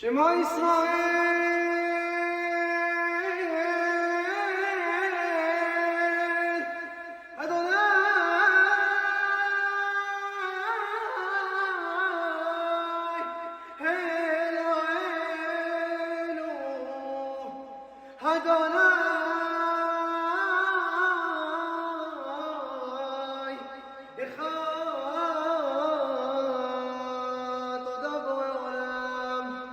شما إسرائيل أدوناي أدوناي إخوات ودبر العالم.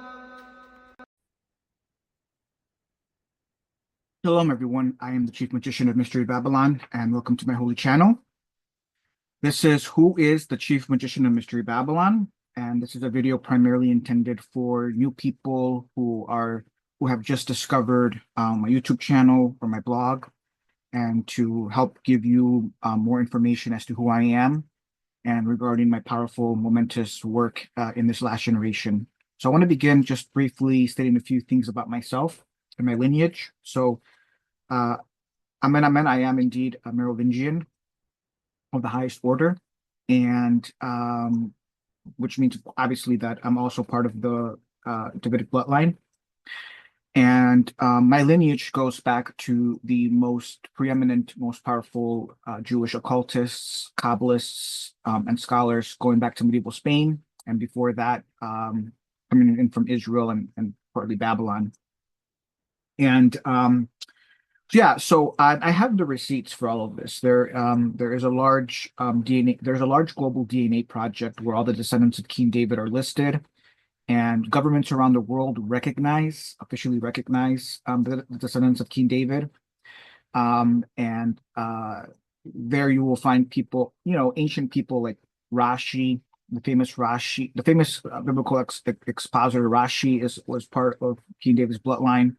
Shalom, everyone. I am the Chief Magician of Mystery Babylon, and welcome to my holy channel. This is Who is the Chief Magician of Mystery Babylon? And this is a video primarily intended for new people who have just discovered my YouTube channel or my blog, and to help give you more information as to who I am and regarding my powerful, momentous work in this last generation. So I want to begin just briefly stating a few things about myself and my lineage. So Amen, amen. I am indeed a Merovingian of the highest order, and which means obviously that I'm also part of the Davidic bloodline. And my lineage goes back to the most preeminent, most powerful Jewish occultists, Kabbalists, and scholars going back to medieval Spain, and before that, coming in from Israel and partly Babylon. And yeah, so I have the receipts for all of this. There is a large DNA. There's a large global DNA project where all the descendants of King David are listed, and governments around the world officially recognize the descendants of King David. And there you will find people, ancient people like Rashi, the famous biblical expositor Rashi was part of King David's bloodline.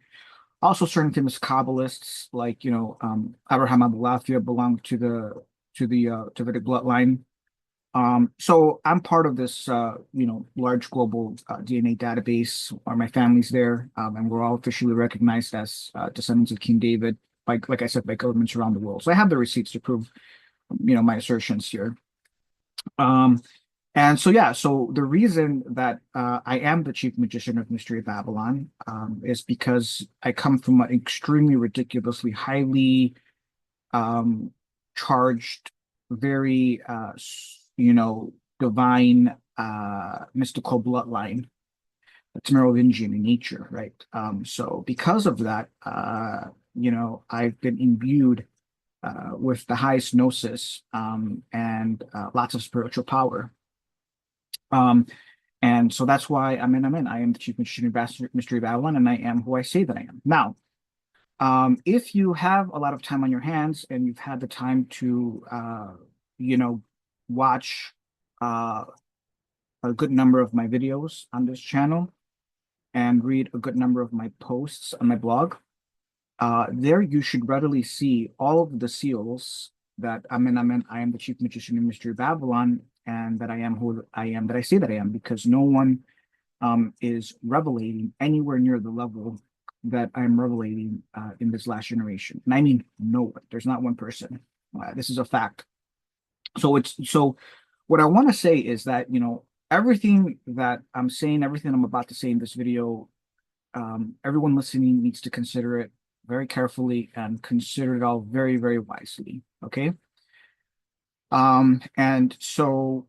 Also, certain famous Kabbalists like Abraham Abulafia belong to the Davidic bloodline. So I'm part of this large global DNA database, or my family's there, and we're all officially recognized as descendants of King David by, like I said, by governments around the world. So I have the receipts to prove my assertions here. And so, yeah, so the reason that I am the Chief Magician of Mystery Babylon is because I come from an extremely ridiculously highly charged, very, divine, mystical bloodline that's Merovingian in nature, right? So because of that, I've been imbued with the highest gnosis and lots of spiritual power. And so that's why I am the Chief Magician of Mystery Babylon, and I am who I say that I am. Now, if you have a lot of time on your hands and you've had the time to, watch a good number of my videos on this channel and read a good number of my posts on my blog, there you should readily see all of the seals that I am the Chief Magician of Mystery Babylon, and that I am who I am, that I say that I am, because no one is revelating anywhere near the level that I'm revelating in this last generation. And I mean no one. There's not one person. This is a fact. So what I want to say is that, everything that I'm saying, everything I'm about to say in this video, everyone listening needs to consider it very carefully and consider it all very, very wisely. Okay. And so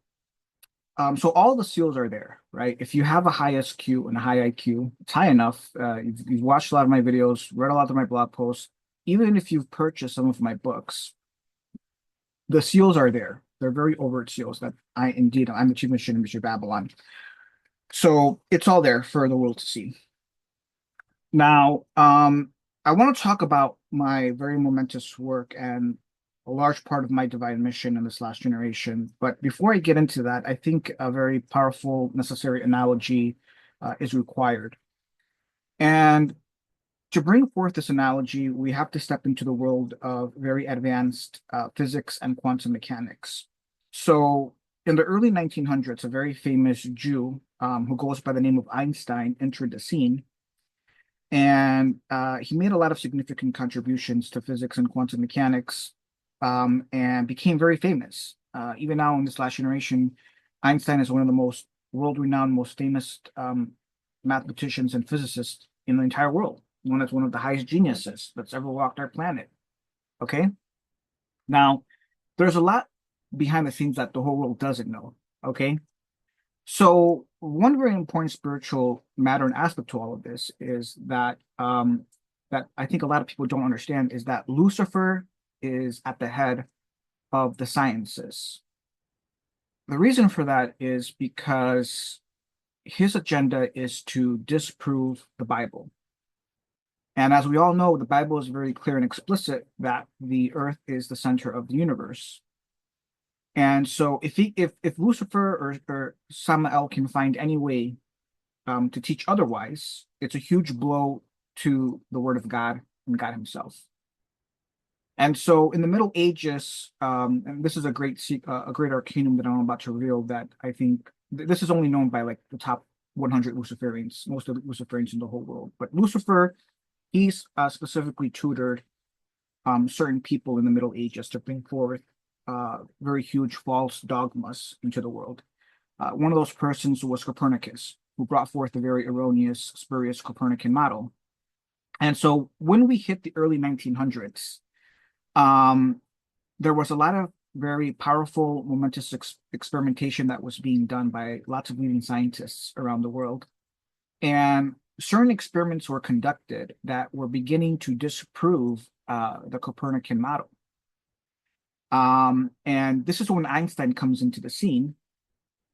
all the seals are there, right? If you have a high SQ and a high IQ, it's high enough. You've watched a lot of my videos, read a lot of my blog posts, even if you've purchased some of my books, the seals are there. They're very overt seals that I'm the Chief Magician of Mystery Babylon. So it's all there for the world to see. Now, I want to talk about my very momentous work and a large part of my divine mission in this last generation. But before I get into that, I think a very powerful, necessary analogy is required. And to bring forth this analogy, we have to step into the world of very advanced physics and quantum mechanics. So in the early 1900s, a very famous Jew who goes by the name of Einstein entered the scene. And he made a lot of significant contributions to physics and quantum mechanics, and became very famous. Even now in this last generation, Einstein is one of the most world-renowned, most famous mathematicians and physicists in the entire world, known as one of the highest geniuses that's ever walked our planet. Okay. Now, there's a lot behind the scenes that the whole world doesn't know. Okay. So one very important spiritual matter and aspect to all of this is that I think a lot of people don't understand is that Lucifer is at the head of the sciences. The reason for that is because his agenda is to disprove the Bible. And as we all know, the Bible is very clear and explicit that the earth is the center of the universe. And so if Lucifer or Samael can find any way to teach otherwise, it's a huge blow to the word of God and God himself. And so in the Middle Ages, and this is a great arcanum that I'm about to reveal that I think this is only known by like the top 100 Luciferians, most of the Luciferians in the whole world. But Lucifer, he's specifically tutored certain people in the Middle Ages to bring forth very huge false dogmas into the world. One of those persons was Copernicus, who brought forth the very erroneous, spurious Copernican model. And so when we hit the early 1900s, there was a lot of very powerful, momentous experimentation that was being done by lots of leading scientists around the world. And certain experiments were conducted that were beginning to disprove the Copernican model. And this is when Einstein comes into the scene,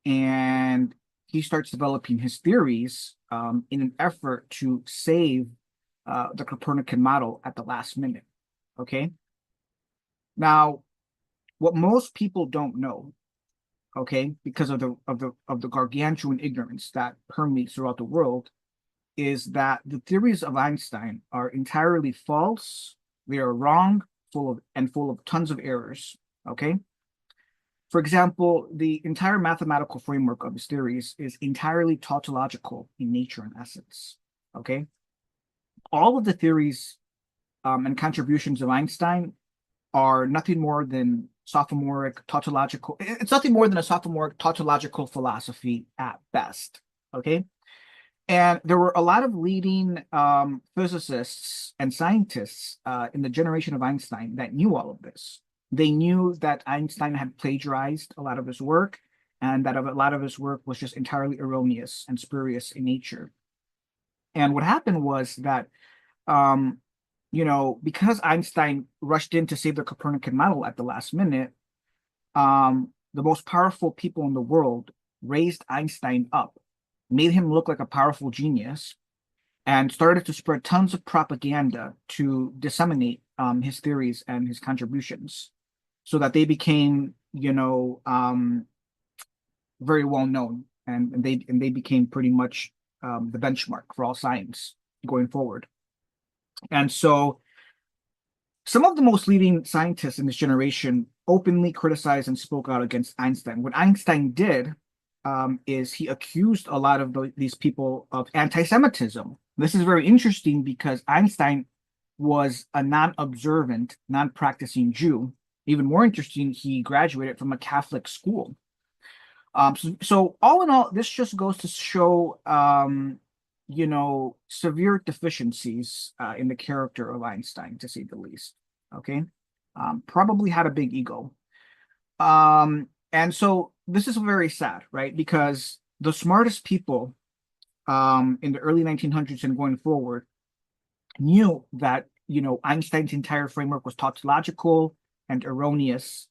and he starts developing his theories in an effort to save the Copernican model at the last minute. Okay. Now, what most people don't know, okay, because of the gargantuan ignorance that permeates throughout the world, is that the theories of Einstein are entirely false. They are wrong, full of tons of errors. Okay. For example, the entire mathematical framework of his theories is entirely tautological in nature and essence. Okay. All of the theories and contributions of Einstein are nothing more than sophomoric tautological. It's nothing more than a sophomoric tautological philosophy at best. Okay. And there were a lot of leading physicists and scientists in the generation of Einstein that knew all of this. They knew that Einstein had plagiarized a lot of his work, and that a lot of his work was just entirely erroneous and spurious in nature. And what happened was that, because Einstein rushed in to save the Copernican model at the last minute, the most powerful people in the world raised Einstein up, made him look like a powerful genius, and started to spread tons of propaganda to disseminate his theories and his contributions, so that they became, very well known, and they became pretty much the benchmark for all science going forward. And so some of the most leading scientists in this generation openly criticized and spoke out against Einstein. What Einstein did is he accused a lot of these people of anti-Semitism. This is very interesting because Einstein was a non-observant, non-practicing Jew. Even more interesting, he graduated from a Catholic school. So all in all, this just goes to show, severe deficiencies in the character of Einstein, to say the least. Okay. Probably had a big ego. And so this is very sad, right? Because the smartest people in the early 1900s and going forward knew that, Einstein's entire framework was tautological and erroneous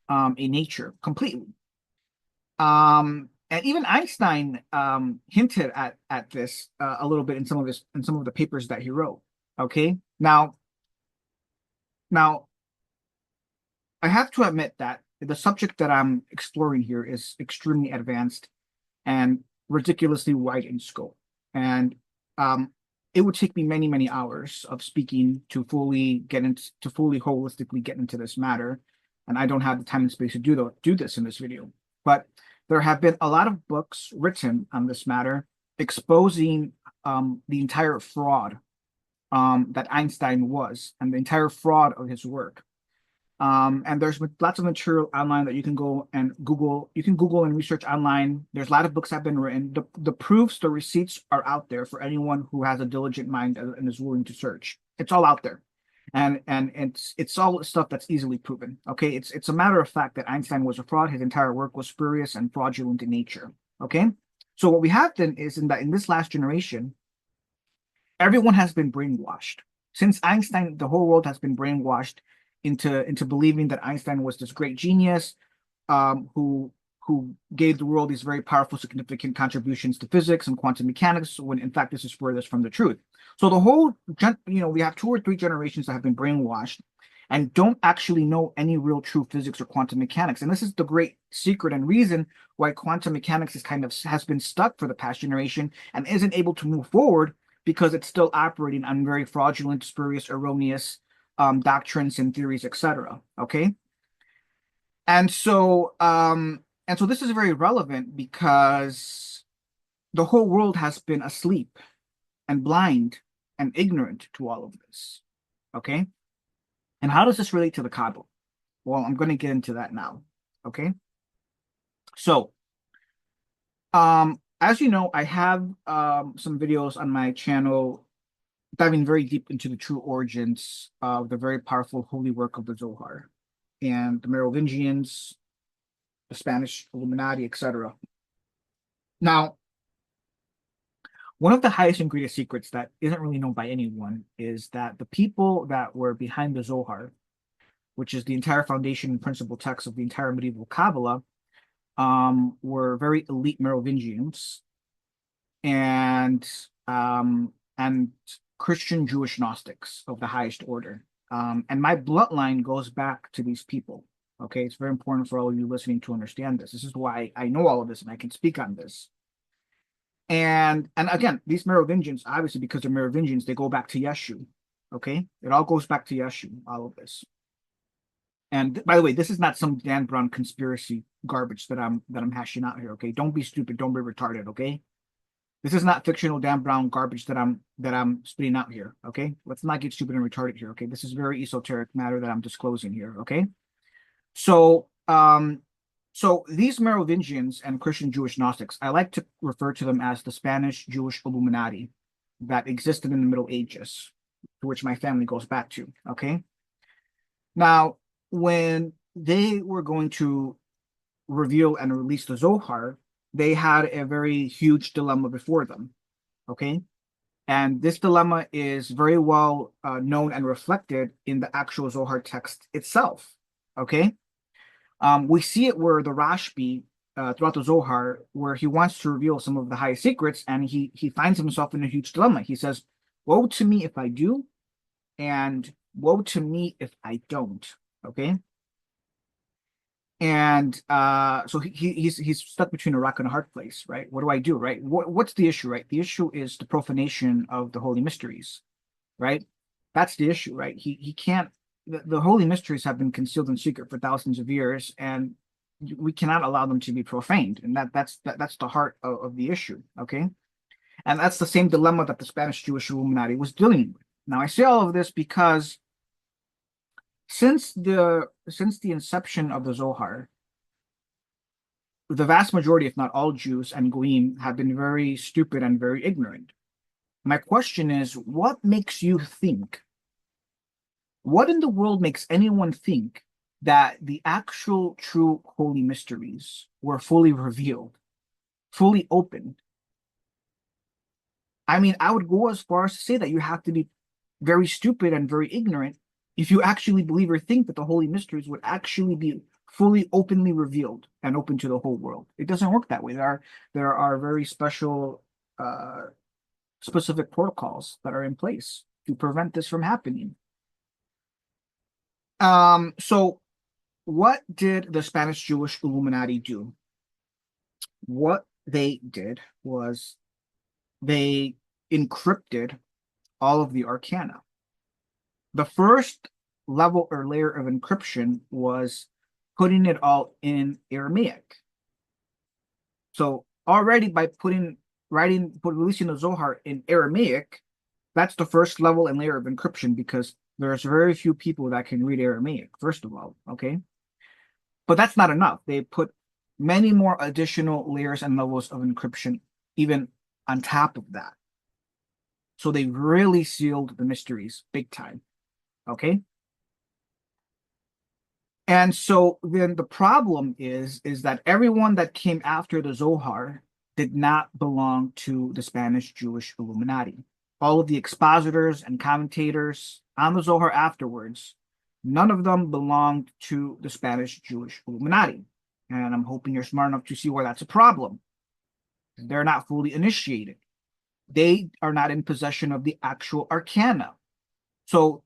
in nature completely. And even Einstein hinted at this a little bit in some of the papers that he wrote. Okay. Now, I have to admit that the subject that I'm exploring here is extremely advanced and ridiculously wide in scope. And it would take me many, many hours of speaking to fully holistically get into this matter. And I don't have the time and space to do this in this video. But there have been a lot of books written on this matter exposing the entire fraud that Einstein was and the entire fraud of his work. And there's lots of material online that you can go and Google. You can Google and research online. There's a lot of books that have been written. The proofs, the receipts are out there for anyone who has a diligent mind and is willing to search. It's all out there. And it's all stuff that's easily proven. Okay, it's a matter of fact that Einstein was a fraud. His entire work was spurious and fraudulent in nature. Okay, so what we have then is in this last generation, everyone has been brainwashed. Since Einstein, the whole world has been brainwashed into believing that Einstein was this great genius, who gave the world these very powerful, significant contributions to physics and quantum mechanics, when in fact this is furthest from the truth. So the whole, we have 2 or 3 generations that have been brainwashed and don't actually know any real true physics or quantum mechanics. And this is the great secret and reason why quantum mechanics has been stuck for the past generation and isn't able to move forward, because it's still operating on very fraudulent, spurious, erroneous doctrines and theories, etc. Okay, and so this is very relevant because the whole world has been asleep and blind and ignorant to all of this. Okay, and how does this relate to the Qabbalah? Well, I'm going to get into that now. Okay, so as you know, I have some videos on my channel diving very deep into the true origins of the very powerful holy work of the Zohar and the Merovingians, the Spanish Illuminati, etc. Now, one of the highest and greatest secrets that isn't really known by anyone is that the people that were behind the Zohar, which is the entire foundation and principal text of the entire medieval Kabbalah, were very elite Merovingians and Christian Jewish Gnostics of the highest order. And my bloodline goes back to these people. Okay, it's very important for all of you listening to understand this. This is why I know all of this and I can speak on this. And again, these Merovingians, obviously, because they're Merovingians, they go back to Yeshu. Okay, it all goes back to Yeshu, all of this. And by the way, this is not some Dan Brown conspiracy garbage that I'm hashing out here. Okay, don't be stupid, don't be retarded. Okay, this is not fictional Dan Brown garbage that I'm spitting out here. Okay, let's not get stupid and retarded here. Okay, this is very esoteric matter that I'm disclosing here. Okay, so so these Merovingians and Christian Jewish Gnostics, I like to refer to them as the Spanish Jewish Illuminati that existed in the Middle Ages, to which my family goes back to. Okay, now when they were going to reveal and release the Zohar, they had a very huge dilemma before them. Okay, and this dilemma is very well known and reflected in the actual Zohar text itself. Okay, we see it where the Rashbi throughout the Zohar, where he wants to reveal some of the highest secrets, and he finds himself in a huge dilemma. He says, "Woe to me if I do, and woe to me if I don't." Okay, and so he's stuck between a rock and a hard place, right? What do I do, right? What's the issue, right? The issue is the profanation of the holy mysteries, right? That's the issue, right? He can't. The holy mysteries have been concealed in secret for thousands of years, and we cannot allow them to be profaned, and that's the heart of the issue. Okay, and that's the same dilemma that the Spanish Jewish Illuminati was dealing with. Now, I say all of this because since the inception of the Zohar, the vast majority, if not all, Jews and Goyim have been very stupid and very ignorant. My question is, what makes you think? What in the world makes anyone think that the actual true holy mysteries were fully revealed, fully opened? I mean, I would go as far as to say that you have to be very stupid and very ignorant if you actually believe or think that the holy mysteries would actually be fully openly revealed and open to the whole world. It doesn't work that way. There are very special specific protocols that are in place to prevent this from happening. So what did the Spanish Jewish Illuminati do? What they did was they encrypted all of the arcana. The first level or layer of encryption was putting it all in Aramaic. So already by releasing the Zohar in Aramaic, that's the first level and layer of encryption, because There's very few people that can read Aramaic, first of all, okay? But that's not enough. They put many more additional layers and levels of encryption even on top of that. So they really sealed the mysteries big time, okay? And so then the problem is that everyone that came after the Zohar did not belong to the Spanish Jewish Illuminati. All of the expositors and commentators on the Zohar afterwards, none of them belonged to the Spanish Jewish Illuminati. And I'm hoping you're smart enough to see where that's a problem. They're not fully initiated. They are not in possession of the actual arcana. So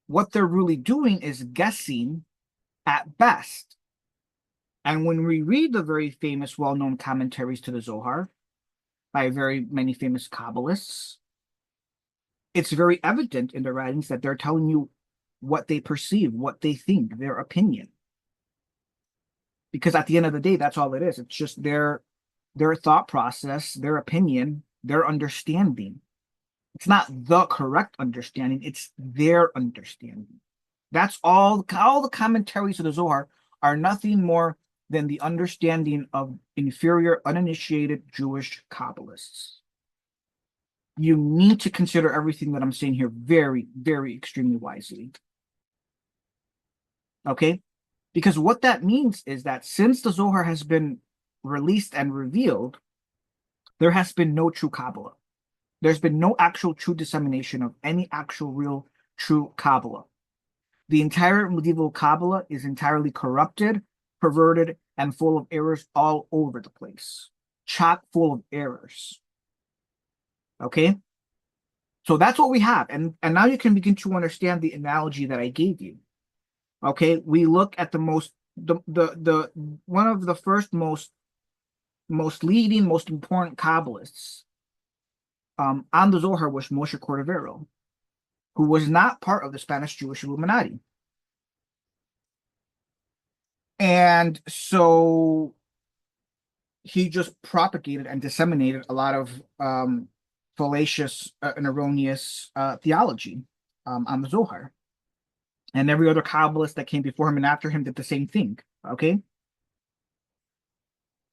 what they're really doing is guessing at best. And when we read the very famous, well-known commentaries to the Zohar by very many famous Kabbalists, it's very evident in the writings that they're telling you what they perceive, what they think, their opinion. Because at the end of the day, that's all it is. It's just their thought process, their opinion, their understanding. It's not the correct understanding, it's their understanding. That's all the commentaries of the Zohar are nothing more than the understanding of inferior, uninitiated Jewish Kabbalists. You need to consider everything that I'm saying here very, very extremely wisely. Okay? Because what that means is that since the Zohar has been released and revealed, there has been no true Qabbalah. There's been no actual true dissemination of any actual real true Qabbalah. The entire medieval Qabbalah is entirely corrupted, perverted, and full of errors all over the place. Chock full of errors. Okay? So that's what we have. And now you can begin to understand the analogy that I gave you. Okay? We look at one of the first most leading, most important Kabbalists on the Zohar was Moshe Cordovero, who was not part of the Spanish Jewish Illuminati. And so he just propagated and disseminated a lot of fallacious and erroneous theology on the Zohar. And every other Kabbalist that came before him and after him did the same thing, okay?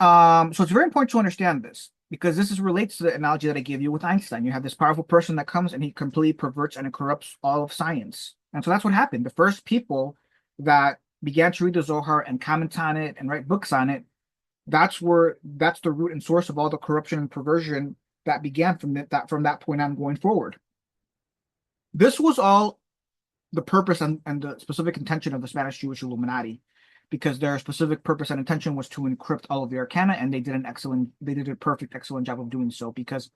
So it's very important to understand this, because this relates to the analogy that I gave you with Einstein. You have this powerful person that comes and he completely perverts and corrupts all of science. And so that's what happened. The first people that began to read the Zohar and comment on it and write books on it, that's the root and source of all the corruption and perversion that began from that point on going forward. This was all the purpose and the specific intention of the Spanish Jewish Illuminati, because their specific purpose and intention was to encrypt all of the arcana, and they did a perfect, excellent job of doing so. Because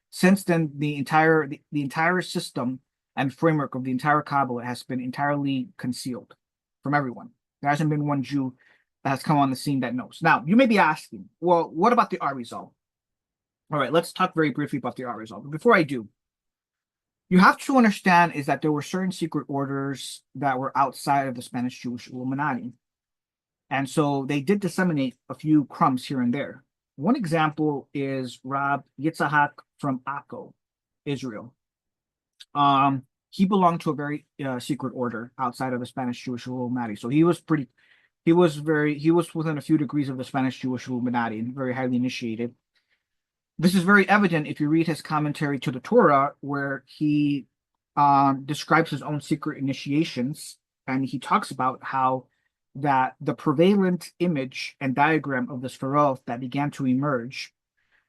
since then, the entire system and framework of the entire Kabbalah has been entirely concealed from everyone. There hasn't been one Jew that has come on the scene that knows. Now, you may be asking, well, what about the Arizal? All right, let's talk very briefly about the Arizal. But before I do, you have to understand is that there were certain secret orders that were outside of the Spanish Jewish Illuminati. And so they did disseminate a few crumbs here and there. One example is Rab Yitzhak from Akko, Israel. He belonged to a very secret order outside of the Spanish Jewish Illuminati. So he was within a few degrees of the Spanish Jewish Illuminati and very highly initiated. This is very evident if you read his commentary to the Torah, where he describes his own secret initiations, and he talks about how that the prevalent image and diagram of the Sfarot that began to emerge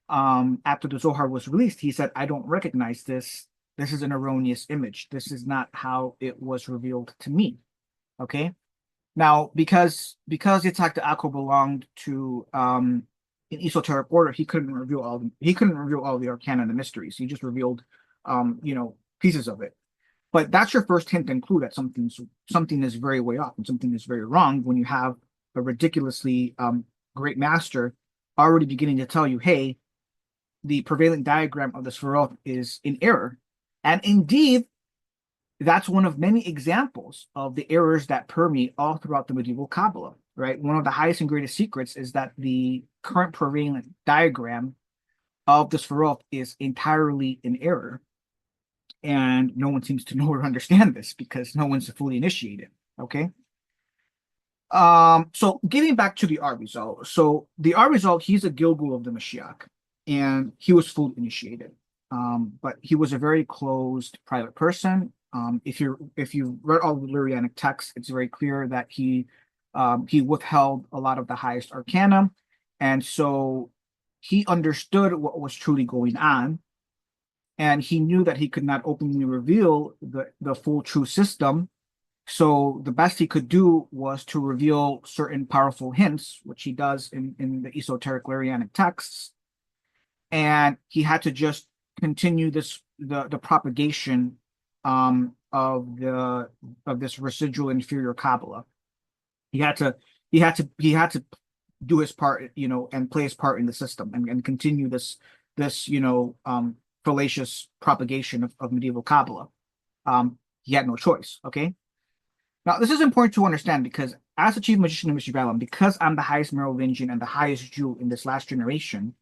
after the Zohar was released, he said, I don't recognize this. This is an erroneous image. This is not how it was revealed to me. Okay? Now, because Yitzhak de Akko belonged to an esoteric order, he couldn't reveal all the arcana and the mysteries. He just revealed pieces of it. But that's your first hint and clue that something is very way off and something is very wrong when you have a ridiculously great master already beginning to tell you, hey, the prevailing diagram of the Sfarot is in error. And indeed, that's one of many examples of the errors that permeate all throughout the medieval Kabbalah, right? One of the highest and greatest secrets is that the current prevailing diagram of the Sfarot is entirely in error. And no one seems to know or understand this because no one's fully initiated. Okay. So getting back to the art result. So the art result, he's a Gilgul of the Mashiach, and he was fully initiated. But he was a very closed private person. If you read all the Lurianic texts, it's very clear that he withheld a lot of the highest arcana, and so he understood what was truly going on, and he knew that he could not openly reveal the full true system. So the best he could do was to reveal certain powerful hints, which he does in the esoteric Lurianic texts, and he had to just continue the propagation of this residual inferior Kabbalah. He had to do his part, and play his part in the system, and continue this fallacious propagation of medieval Kabbalah. He had no choice. Okay. Now, this is important to understand because as a chief magician of Mystery Babylon, because I'm the highest Merovingian and the highest Jew in this last generation,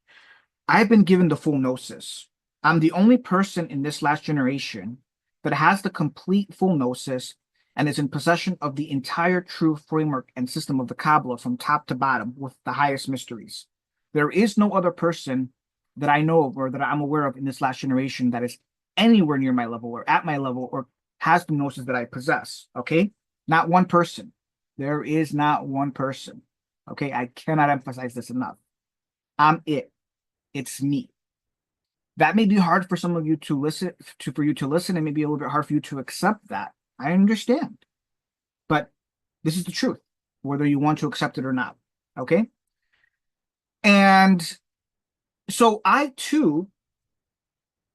I've been given the full gnosis. I'm the only person in this last generation that has the complete full gnosis and is in possession of the entire true framework and system of the Kabbalah from top to bottom with the highest mysteries. There is no other person that I know of or that I'm aware of in this last generation that is anywhere near my level or at my level or has the gnosis that I possess. Okay? Not one person. There is not one person. Okay? I cannot emphasize this enough. I'm it. It's me. That may be hard for some of you to listen to, for you to listen, and maybe a little bit hard for you to accept that. I understand. But this is the truth, whether you want to accept it or not. Okay? And so I too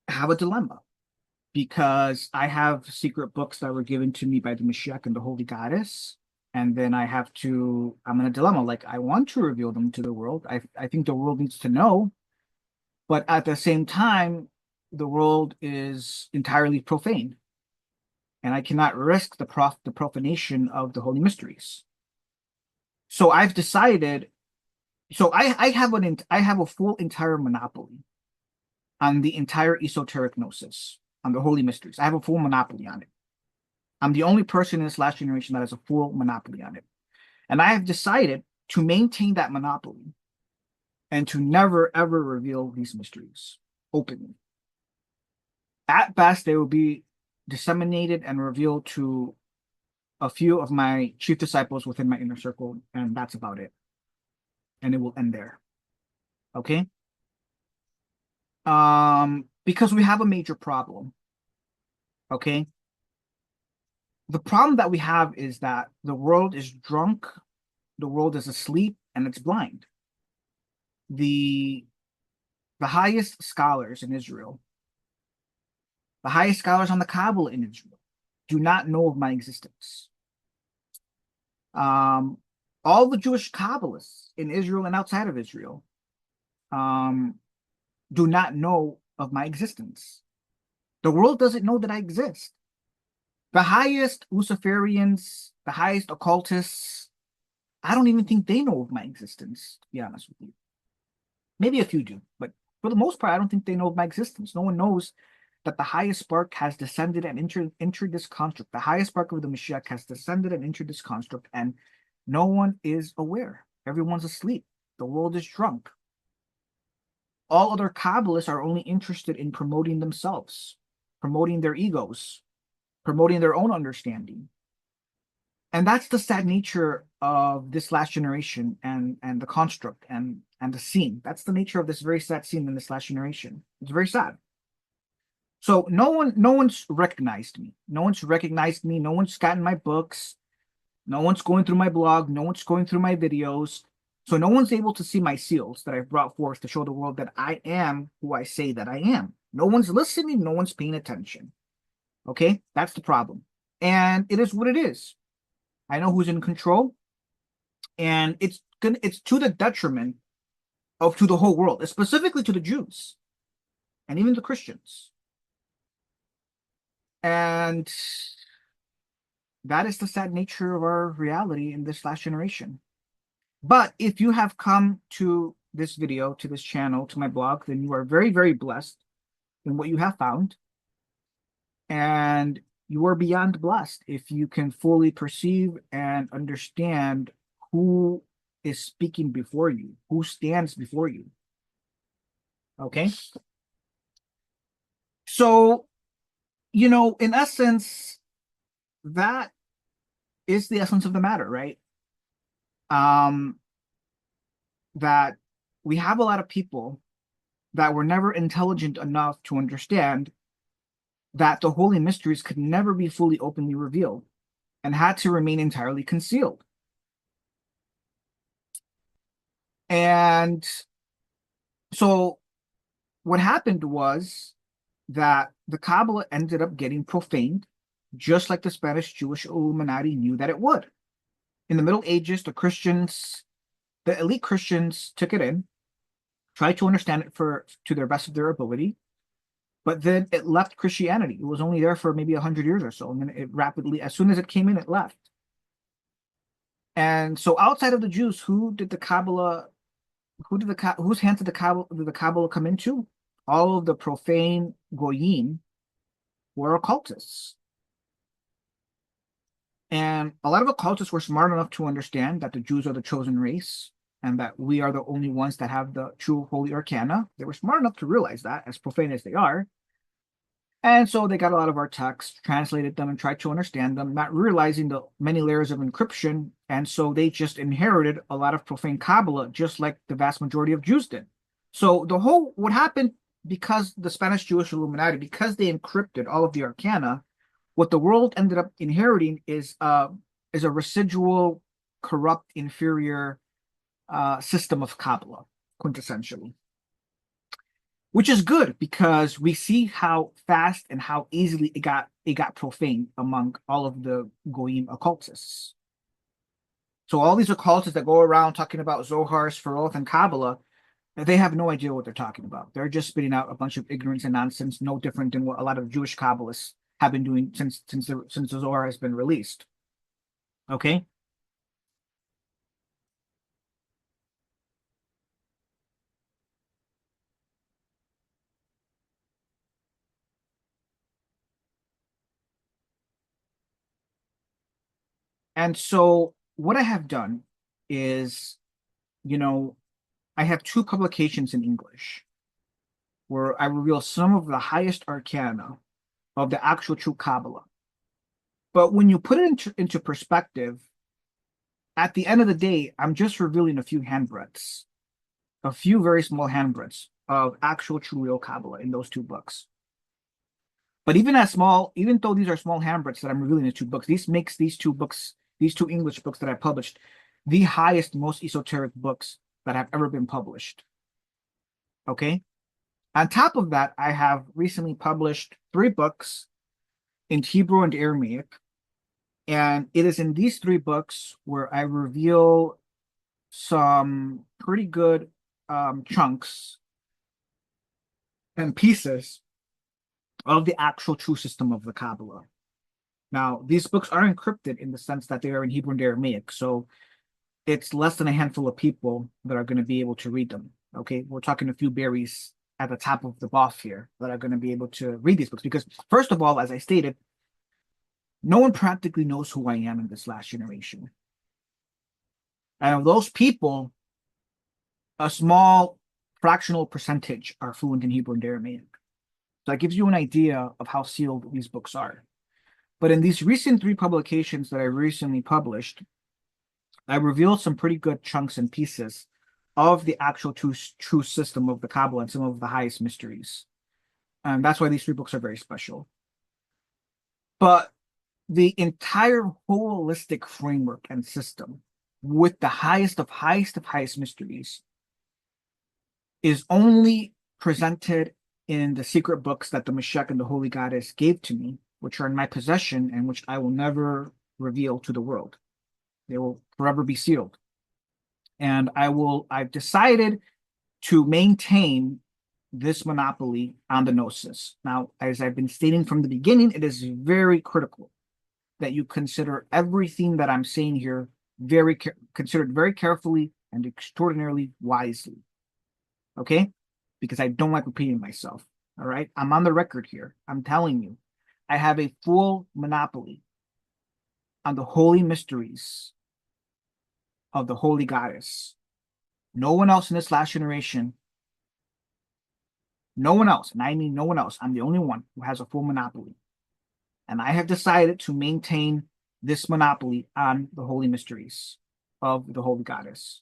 have a dilemma because I have secret books that were given to me by the Mashiach and the Holy Goddess. And then I'm in a dilemma. Like, I want to reveal them to the world. I think the world needs to know. But at the same time, the world is entirely profane. And I cannot risk the profanation of the holy mysteries. So I've decided, I have a full entire monopoly on the entire esoteric gnosis, on the holy mysteries. I have a full monopoly on it. I'm the only person in this last generation that has a full monopoly on it. And I have decided to maintain that monopoly and to never, ever reveal these mysteries openly. At best, they will be disseminated and revealed to a few of my chief disciples within my inner circle, and that's about it. And it will end there. Okay? Because we have a major problem. Okay? The problem that we have is that the world is drunk, the world is asleep, and it's blind. The highest scholars in Israel, the highest scholars on the Kabbalah in Israel, do not know of my existence. All the Jewish Kabbalists in Israel and outside of Israel do not know of my existence. The world doesn't know that I exist. The highest Luciferians, the highest occultists, I don't even think they know of my existence, to be honest with you. Maybe a few do, but for the most part, I don't think they know of my existence. No one knows that the highest spark has descended and entered this construct. The highest spark of the Mashiach has descended and entered this construct, and no one is aware. Everyone's asleep. The world is drunk. All other Kabbalists are only interested in promoting themselves, promoting their egos, promoting their own understanding. And that's the sad nature of this last generation and the construct and the scene. That's the nature of this very sad scene in this last generation. It's very sad. So no one's recognized me. No one's recognized me. No one's gotten my books. No one's going through my blog. No one's going through my videos. So no one's able to see my seals that I've brought forth to show the world that I am who I say that I am. No one's listening. No one's paying attention. Okay? That's the problem. And it is what it is. I know who's in control. And it's to the detriment to the whole world, specifically to the Jews and even the Christians. And that is the sad nature of our reality in this last generation. But if you have come to this video, to this channel, to my blog, then you are very, very blessed in what you have found. And you are beyond blessed if you can fully perceive and understand who is speaking before you, who stands before you. Okay. So, in essence, that is the essence of the matter, right? Um, that we have a lot of people that were never intelligent enough to understand that the holy mysteries could never be fully openly revealed and had to remain entirely concealed. And so what happened was that the Kabbalah ended up getting profaned, just like the Spanish Jewish Illuminati knew that it would. In the Middle Ages, the elite Christians took it in, tried to understand it to their best of their ability, but then it left Christianity. It was only there for maybe 100 years or so, and then it rapidly, as soon as it came in, it left. And so, outside of the Jews, whose hands did the Kabbalah come into? All of the profane goyim were occultists. And a lot of occultists were smart enough to understand that the Jews are the chosen race and that we are the only ones that have the true holy arcana. They were smart enough to realize that, as profane as they are. And so they got a lot of our texts, translated them, and tried to understand them, not realizing the many layers of encryption. And so they just inherited a lot of profane Kabbalah, just like the vast majority of Jews did. So what happened, because the Spanish Jewish Illuminati, because they encrypted all of the arcana, what the world ended up inheriting is a residual, corrupt, inferior system of Kabbalah, quintessentially. Which is good because we see how fast and how easily it got profaned among all of the goyim occultists. So all these occultists that go around talking about Zohar, Sfarot, and Kabbalah, they have no idea what they're talking about. They're just spitting out a bunch of ignorance and nonsense, no different than what a lot of Jewish Kabbalists have been doing since the Zohar has been released. Okay? And so what I have done is, you know, I have two publications in English where I reveal some of the highest arcana of the actual true Kabbalah. But when you put it into perspective, at the end of the day, I'm just revealing a few handbreadths, a few very small handbreadths of actual true real Kabbalah in those two books. But even though these are small handbreadths that I'm revealing in two books, these makes these two English books that I published, the highest, most esoteric books that have ever been published. Okay? On top of that, I have recently published 3 books in Hebrew and Aramaic. And it is in these 3 books where I reveal some pretty good chunks and pieces of the actual true system of the Kabbalah. Now, these books are encrypted in the sense that they are in Hebrew and Aramaic. So it's less than a handful of people that are going to be able to read them. Okay, we're talking a few berries at the top of the buff here that are going to be able to read these books. Because first of all, as I stated, no one practically knows who I am in this last generation. And of those people, a small fractional percentage are fluent in Hebrew and Aramaic. So that gives you an idea of how sealed these books are. But in these recent 3 publications that I recently published, I revealed some pretty good chunks and pieces of the actual true system of the Kabbalah and some of the highest mysteries. And that's why these 3 books are very special. But the entire holistic framework and system with the highest of highest mysteries is only presented in the secret books that the Mashiach and the Holy Goddess gave to me, which are in my possession and which I will never reveal to the world. They will forever be sealed. And I've decided to maintain this monopoly on the gnosis. Now, as I've been stating from the beginning, it is very critical that you consider everything that I'm saying here considered very carefully and extraordinarily wisely. Okay? Because I don't like repeating myself. All right? I'm on the record here. I'm telling you. I have a full monopoly on the holy mysteries of the Holy Goddess. No one else in this last generation, no one else, and I mean no one else, I'm the only one who has a full monopoly. And I have decided to maintain this monopoly on the holy mysteries of the Holy Goddess.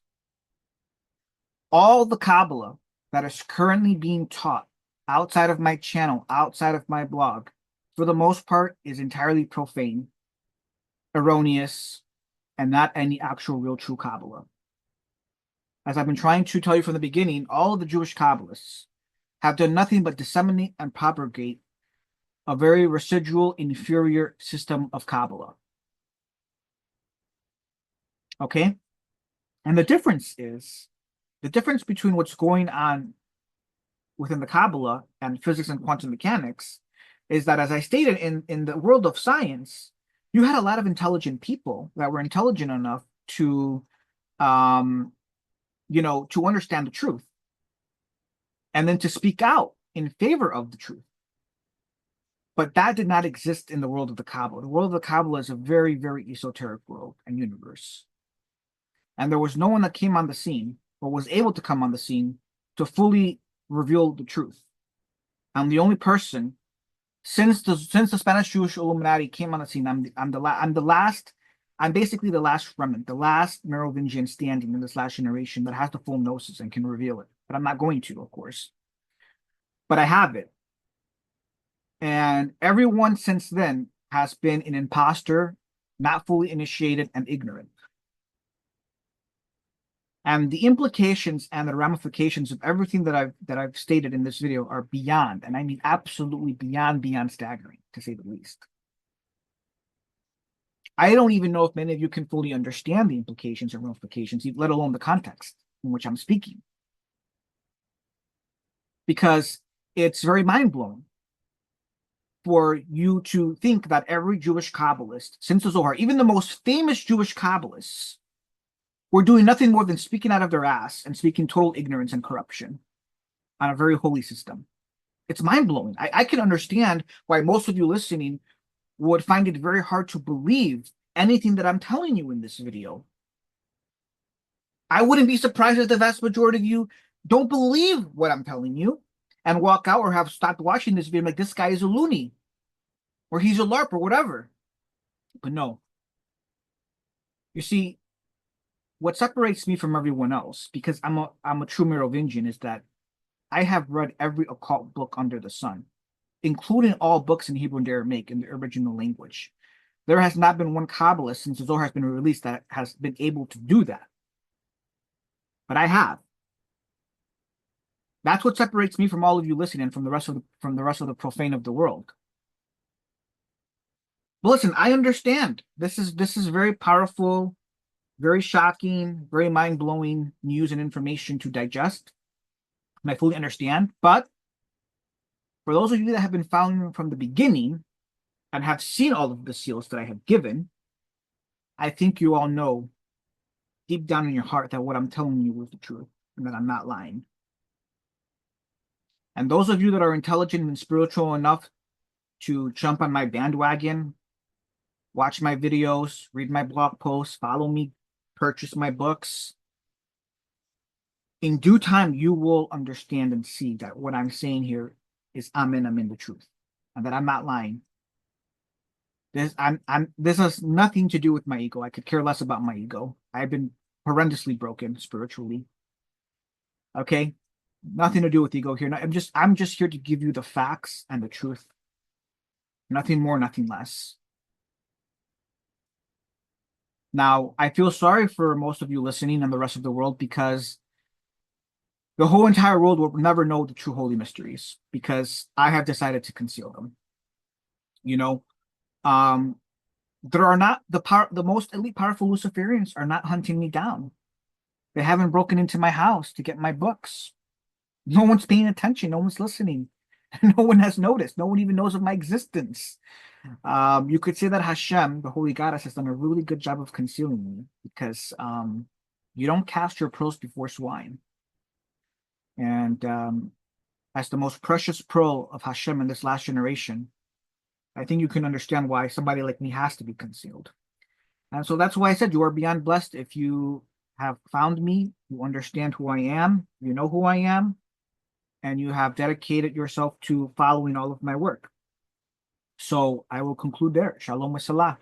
All the Kabbalah that is currently being taught outside of my channel, outside of my blog, for the most part, is entirely profane, erroneous, and not any actual real true Kabbalah. As I've been trying to tell you from the beginning, all of the Jewish Kabbalists have done nothing but disseminate and propagate a very residual, inferior system of Kabbalah. Okay? And the difference between what's going on within the Kabbalah and physics and quantum mechanics is that, as I stated, in the world of science, you had a lot of intelligent people that were intelligent enough to, to understand the truth and then to speak out in favor of the truth. But that did not exist in the world of the Kabbalah. The world of the Kabbalah is a very, very esoteric world and universe. And there was no one that came on the scene or was able to come on the scene to fully reveal the truth. I'm the only person since the Spanish Jewish Illuminati came on the scene. I'm basically the last remnant, the last Merovingian standing in this last generation that has the full gnosis and can reveal it. But I'm not going to, of course. But I have it. And everyone since then has been an imposter, not fully initiated, and ignorant. And the implications and the ramifications of everything that I've stated in this video are beyond, and I mean absolutely beyond staggering, to say the least. I don't even know if many of you can fully understand the implications and ramifications, let alone the context in which I'm speaking. Because it's very mind-blowing for you to think that every Jewish Kabbalist, since the Zohar, even the most famous Jewish Kabbalists, were doing nothing more than speaking out of their ass and speaking total ignorance and corruption on a very holy system. It's mind-blowing. I can understand why most of you listening would find it very hard to believe anything that I'm telling you in this video. I wouldn't be surprised if the vast majority of you don't believe what I'm telling you and walk out or have stopped watching this video like, this guy is a loony or he's a LARP or whatever. But no. You see, what separates me from everyone else, because I'm a true Merovingian, is that I have read every occult book under the sun, including all books in Hebrew and Aramaic in the original language. There has not been one Kabbalist since the Zohar has been released that has been able to do that. But I have. That's what separates me from all of you listening from the rest of the profane of the world. But listen, I understand. This is very powerful, very shocking, very mind-blowing news and information to digest. And I fully understand. But for those of you that have been following me from the beginning and have seen all of the seals that I have given, I think you all know deep down in your heart that what I'm telling you is the truth and that I'm not lying. And those of you that are intelligent and spiritual enough to jump on my bandwagon, watch my videos, read my blog posts, follow me, purchase my books, in due time, you will understand and see that what I'm saying here is I'm in the truth and that I'm not lying. This has nothing to do with my ego. I could care less about my ego. I've been horrendously broken spiritually. Okay? Nothing to do with ego here. I'm just here to give you the facts and the truth. Nothing more, nothing less. Now, I feel sorry for most of you listening and the rest of the world, because the whole entire world will never know the true holy mysteries because I have decided to conceal them. There are not the most elite powerful Luciferians are not hunting me down. They haven't broken into my house to get my books. No one's paying attention. No one's listening. No one has noticed. No one even knows of my existence. You could say that Hashem, the Holy Goddess, has done a really good job of concealing me, because you don't cast your pearls before swine. And as the most precious pearl of Hashem in this last generation, I think you can understand why somebody like me has to be concealed. And so that's why I said you are beyond blessed if you have found me, you understand who I am, you know who I am, and you have dedicated yourself to following all of my work. So I will conclude there. Shalom wa salam.